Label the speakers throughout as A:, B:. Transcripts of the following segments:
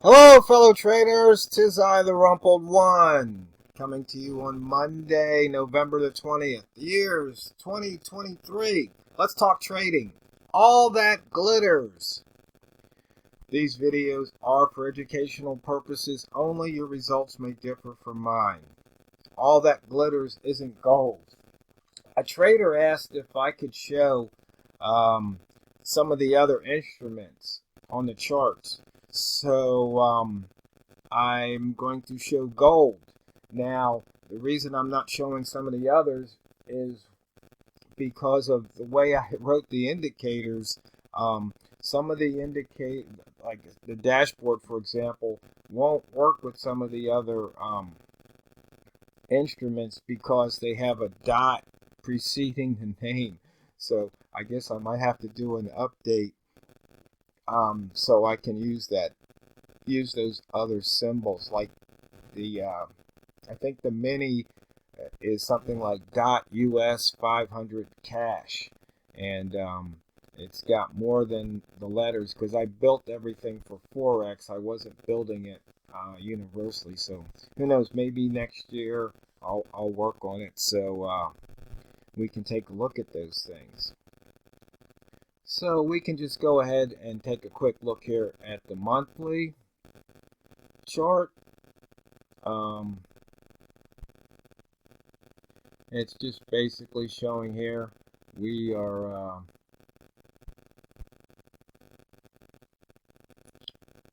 A: Hello, fellow traders. 'Tis I, TheRumpledOne, coming to you on Monday, November the 20th. The year's 2023. Let's talk trading. All that glitters. These videos are for educational purposes only. Your results may differ from mine. All that glitters isn't gold. A trader asked if I could show some of the other instruments on the charts. So I'm going to show gold. Now, the reason I'm not showing some of the others is because of the way I wrote the indicators. Some of the like the dashboard, for example, won't work with some of the other instruments because they have a dot preceding the name. So I guess I might have to do an update so I can use those other symbols, like the I think the mini is something like .US 500 cash, and it's got more than the letters because I built everything for FOREX. I wasn't building it universally, so who knows, maybe next year I'll work on it so we can take a look at those things. So we can just go ahead and take a quick look here at the monthly chart. It's just basically showing here we are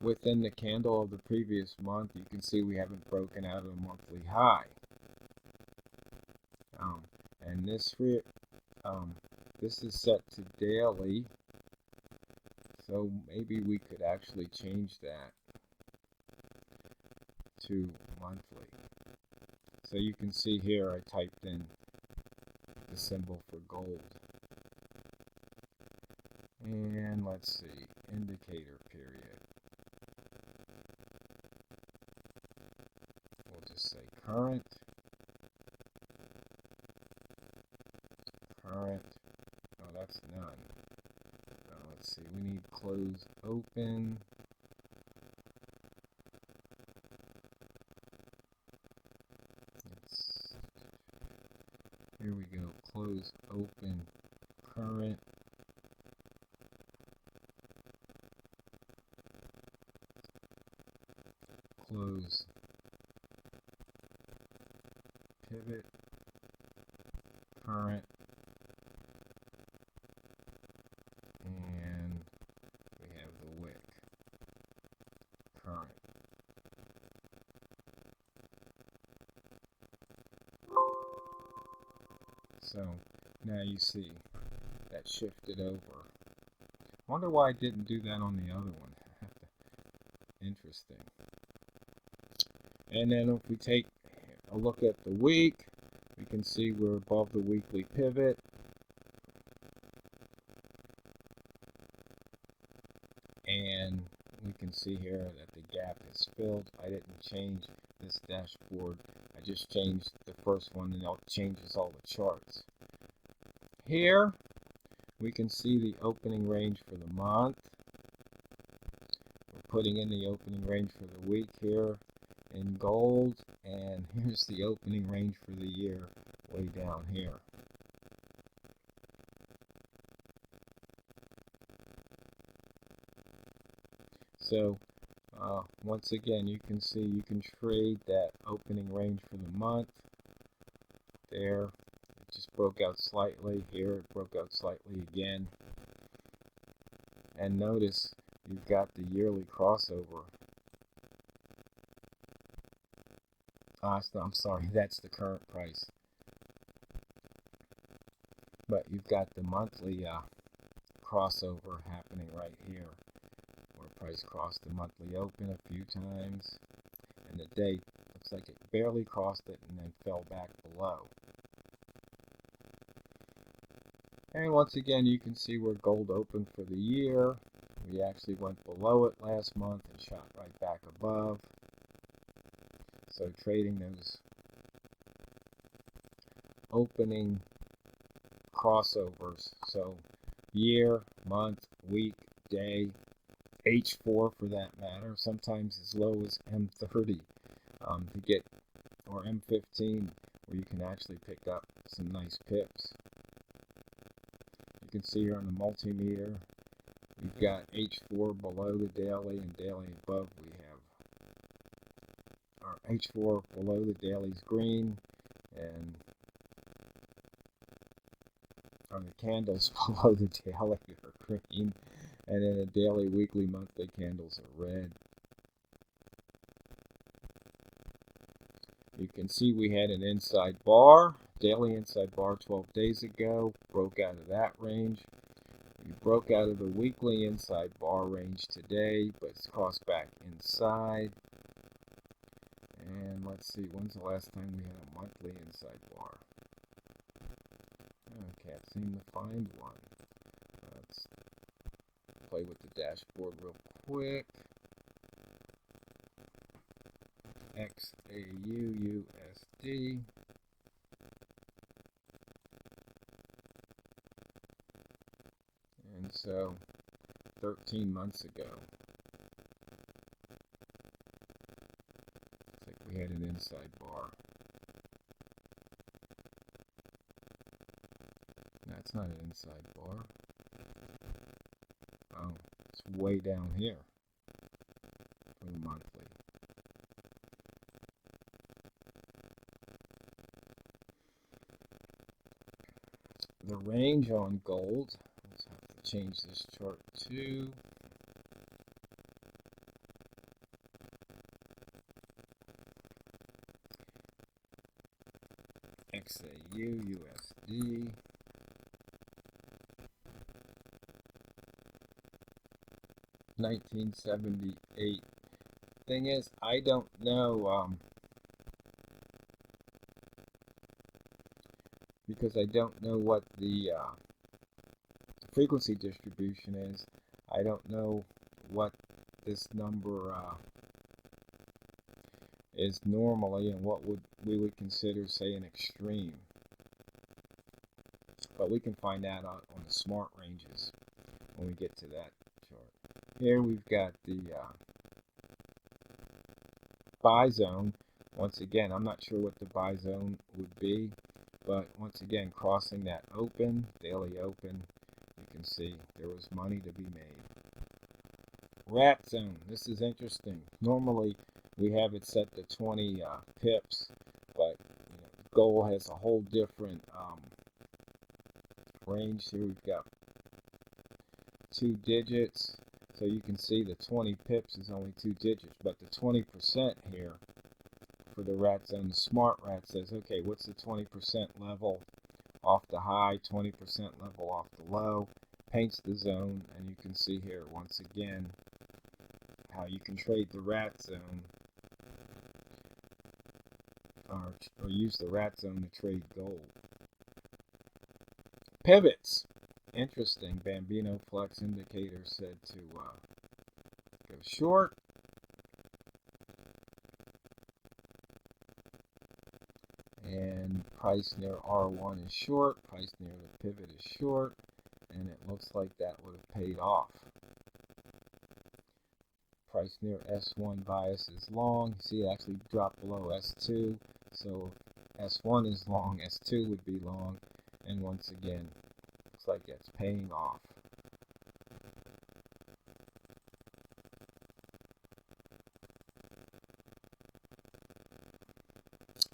A: within the candle of the previous month. You can see we haven't broken out of the monthly high. And this is set to daily, so maybe we could actually change that to monthly. So you can see here I typed in the symbol for gold. And let's see, indicator period. We'll just say current. Oh, that's none. Let's see, we need close open. Here we go, close open current. Close pivot current. And we have the wick current. So now you see that shifted over. Wonder why I didn't do that on the other one. Interesting. And then if we take a look at the week, we can see we're above the weekly pivot. And we can see here that the gap is filled. I didn't change this dashboard. I just changed the first one, and it changes all the charts. Here we can see the opening range for the month. We're putting in the opening range for the week here in gold, and here's the opening range for the year way down here. So once again, you can see you can trade that opening range for the month. There, it just broke out slightly. Here it broke out slightly again. And notice you've got the yearly crossover. I'm sorry, that's the current price. But you've got the monthly crossover happening right here, where price crossed the monthly open a few times, and the day looks like it barely crossed it and then fell back below. And once again, you can see where gold opened for the year. We actually went below it last month and shot right back above. So trading those opening crossovers, so year, month, week, day, H4 for that matter, sometimes as low as M30 to get, or M15, where you can actually pick up some nice pips. You can see here on the multimeter, we've got H4 below the daily and daily above. We have our H4 below the daily's green, and the candles below the daily are green, and then the daily, weekly, monthly candles are red. You can see we had an inside bar, daily inside bar 12 days ago, broke out of that range. We broke out of the weekly inside bar range today, but it's crossed back inside. And let's see, when's the last time we had a monthly inside bar? I can't seem to find one. Let's play with the dashboard real quick. XAU USD. And so 13 months ago, it's like we had an inside bar. That's not an inside bar. Oh, it's way down here for the monthly. The range on gold, let's have to change this chart to XAU USD. $19.78. Thing is, I don't know, because I don't know what the frequency distribution is. I don't know what this number is normally and what we would consider, say, an extreme. But we can find that out on the smart ranges when we get to that chart. Here we've got the buy zone. Once again, I'm not sure what the buy zone would be, but once again, crossing that open, daily open, you can see there was money to be made. Rat zone, this is interesting. Normally we have it set to 20 pips, but gold has a whole different range. Here we've got 2 digits, so you can see the 20 pips is only 2 digits, but the 20% here for the rat zone, the smart rat says, okay, what's the 20% level off the high, 20% level off the low, paints the zone, and you can see here once again how you can trade the rat zone or use the rat zone to trade gold. Pivots. Interesting. Bambino Flex indicator said to go short. And price near R1 is short. Price near the pivot is short. And it looks like that would have paid off. Price near S1 bias is long. See, it actually dropped below S2. So S1 is long, S2 would be long. And once again, looks like it's paying off.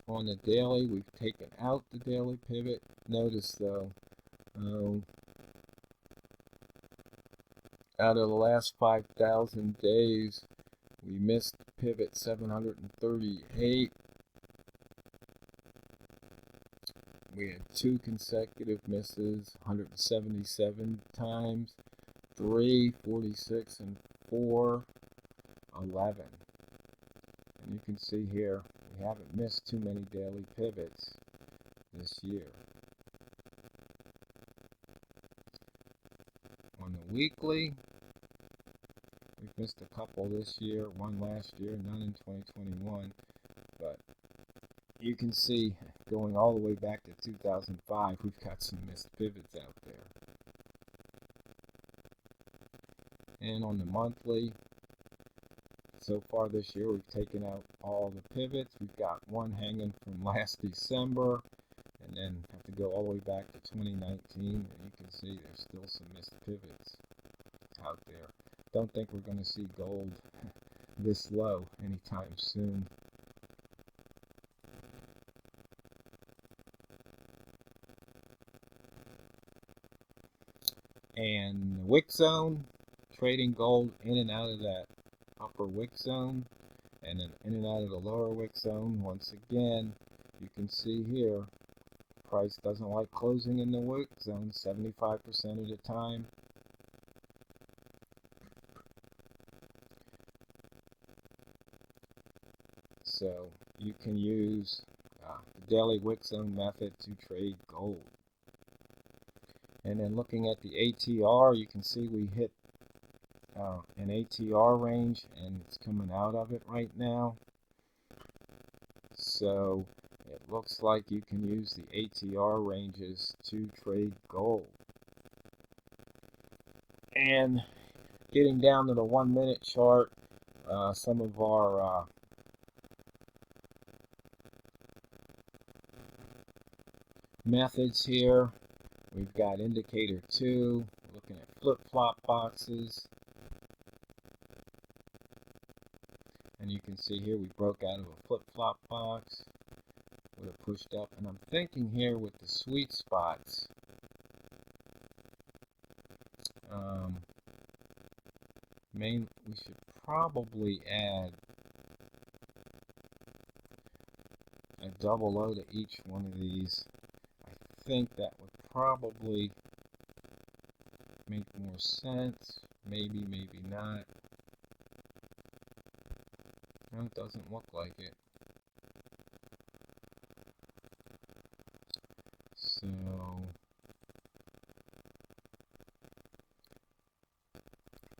A: On the daily, we've taken out the daily pivot. Notice though, out of the last 5,000 days, we missed pivot 738. We had 2 consecutive misses, 177 times, 3, 46, and 4, 11. And you can see here, we haven't missed too many daily pivots this year. On the weekly, we've missed a couple this year, 1 last year, none in 2021, but you can see going all the way back to 2005, we've got some missed pivots out there. And on the monthly, so far this year, we've taken out all the pivots. We've got one hanging from last December, and then have to go all the way back to 2019. And you can see there's still some missed pivots out there. Don't think we're going to see gold this low anytime soon. And the wick zone, trading gold in and out of that upper wick zone, and then in and out of the lower wick zone. Once again, you can see here, price doesn't like closing in the wick zone 75% of the time. So you can use the daily wick zone method to trade gold. And then looking at the ATR, you can see we hit an ATR range, and it's coming out of it right now. So it looks like you can use the ATR ranges to trade gold. And getting down to the 1 minute chart, some of our methods here. We've got indicator 2, looking at flip-flop boxes. And you can see here we broke out of a flip-flop box. Would have pushed up. And I'm thinking here with the sweet spots, we should probably add a double O to each one of these. I think that would probably make more sense. Maybe, maybe not. No, it doesn't look like it. So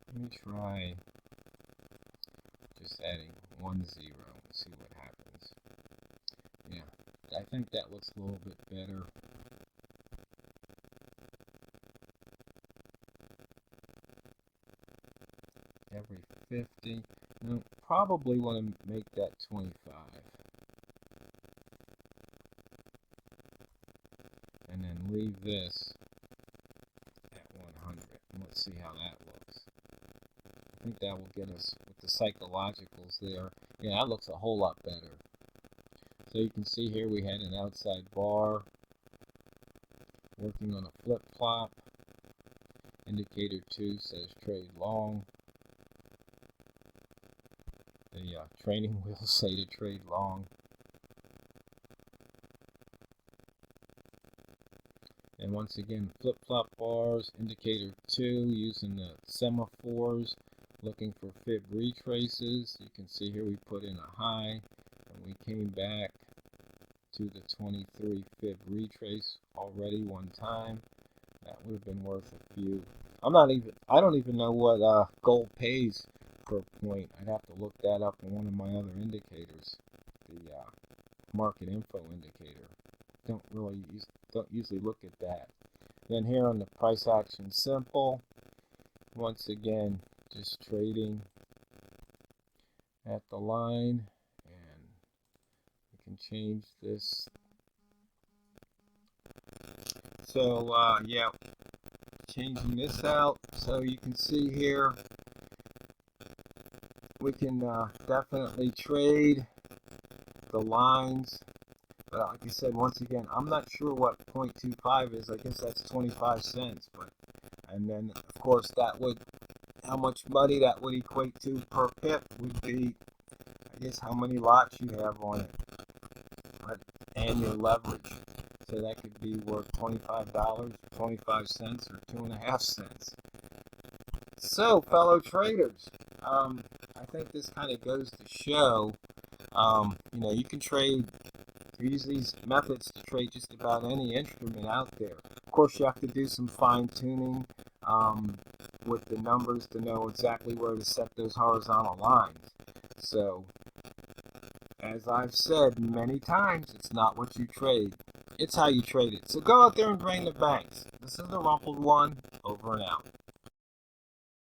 A: let me try just adding 1 0 and see what happens. Yeah, I think that looks a little bit better. Every 50. No, probably want to make that 25. And then leave this at 100. And let's see how that looks. I think that will get us with the psychologicals there. Yeah, that looks a whole lot better. So you can see here we had an outside bar working on a flip-flop. Indicator 2 says trade long. The training wheels say to trade long. And once again, flip-flop bars, indicator 2 using the semaphores, looking for fib retraces. You can see here we put in a high, and we came back to the 23 fib retrace already one time. That would have been worth a few. I don't even know what gold pays per point. I'd have to look that up in one of my other indicators, the market info indicator. Don't usually look at that. Then here on the price action simple, once again just trading at the line, and we can change this. So yeah, changing this out so you can see here we can definitely trade the lines. But like I said, once again, I'm not sure what 0.25 is. I guess that's 25 cents. But and then of course that would, how much money that would equate to per pip would be, I guess, how many lots you have on it, right? And your leverage. So that could be worth $25, 25 cents, or 2.5 cents. So fellow traders, I think this kind of goes to show, you know, you can trade, use these methods to trade just about any instrument out there. Of course, you have to do some fine tuning with the numbers to know exactly where to set those horizontal lines. So, as I've said many times, it's not what you trade, it's how you trade it. So go out there and drain the banks. This is the Rumpled One, over and out.